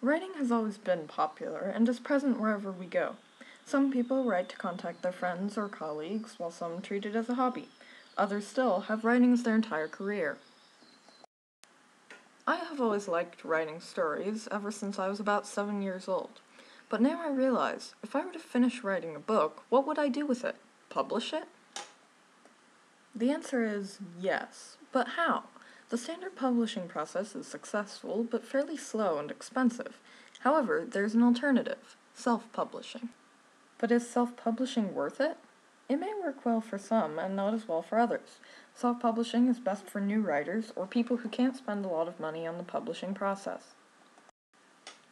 Writing has always been popular and is present wherever we go. Some people write to contact their friends or colleagues, while some treat it as a hobby. Others still have writing as their entire career. I have always liked writing stories ever since I was about 7 years old. But now I realize, if I were to finish writing a book, what would I do with it? Publish it? The answer is yes, but how? The standard publishing process is successful, but fairly slow and expensive. However, there's an alternative: self-publishing. But is self-publishing worth it? It may work well for some and not as well for others. Self-publishing is best for new writers or people who can't spend a lot of money on the publishing process.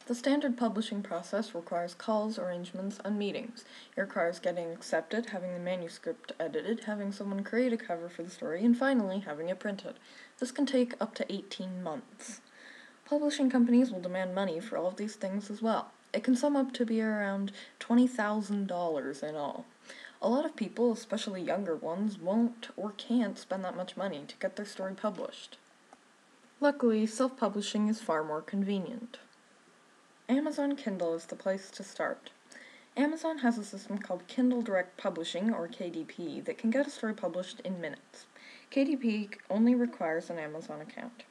The standard publishing process requires calls, arrangements, and meetings. It requires getting accepted, having the manuscript edited, having someone create a cover for the story, and finally having it printed. This can take up to 18 months. Publishing companies will demand money for all of these things as well. It can sum up to be around $20,000 in all. A lot of people, especially younger ones, won't or can't spend that much money to get their story published. Luckily, self-publishing is far more convenient. Amazon Kindle is the place to start. Amazon has a system called Kindle Direct Publishing, or KDP, that can get a story published in minutes. KDP only requires an Amazon account.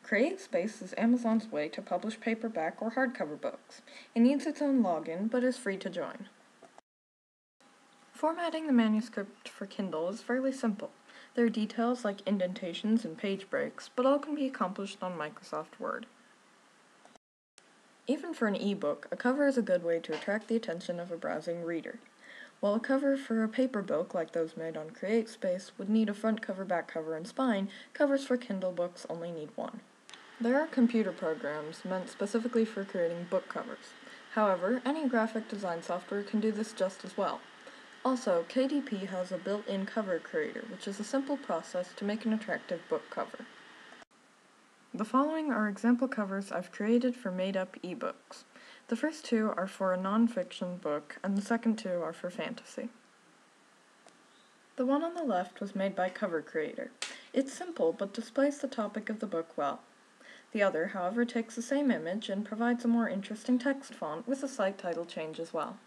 CreateSpace is Amazon's way to publish paperback or hardcover books. It needs its own login, but is free to join. Formatting the manuscript for Kindle is fairly simple. There are details like indentations and page breaks, but all can be accomplished on Microsoft Word. Even for an e-book, a cover is a good way to attract the attention of a browsing reader. While a cover for a paper book, like those made on CreateSpace, would need a front cover, back cover, and spine, covers for Kindle books only need one. There are computer programs meant specifically for creating book covers. However, any graphic design software can do this just as well. Also, KDP has a built-in cover creator, which is a simple process to make an attractive book cover. The following are example covers I've created for made-up ebooks. The first two are for a non-fiction book, and the second two are for fantasy. The one on the left was made by Cover Creator. It's simple, but displays the topic of the book well. The other, however, takes the same image and provides a more interesting text font with a slight title change as well.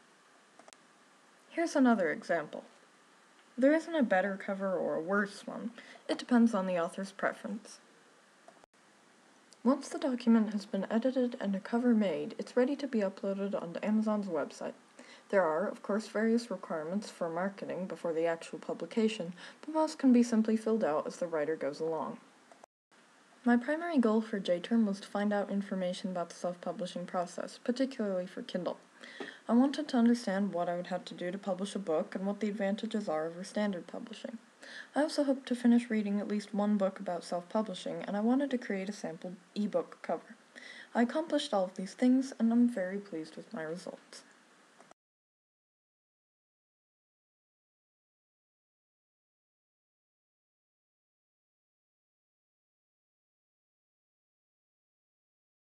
Here's another example. There isn't a better cover or a worse one. It depends on the author's preference. Once the document has been edited and a cover made, it's ready to be uploaded onto Amazon's website. There are, of course, various requirements for marketing before the actual publication, but most can be simply filled out as the writer goes along. My primary goal for JTerm was to find out information about the self-publishing process, particularly for Kindle. I wanted to understand what I would have to do to publish a book and what the advantages are over standard publishing. I also hoped to finish reading at least one book about self-publishing, and I wanted to create a sample ebook cover. I accomplished all of these things, and I'm very pleased with my results.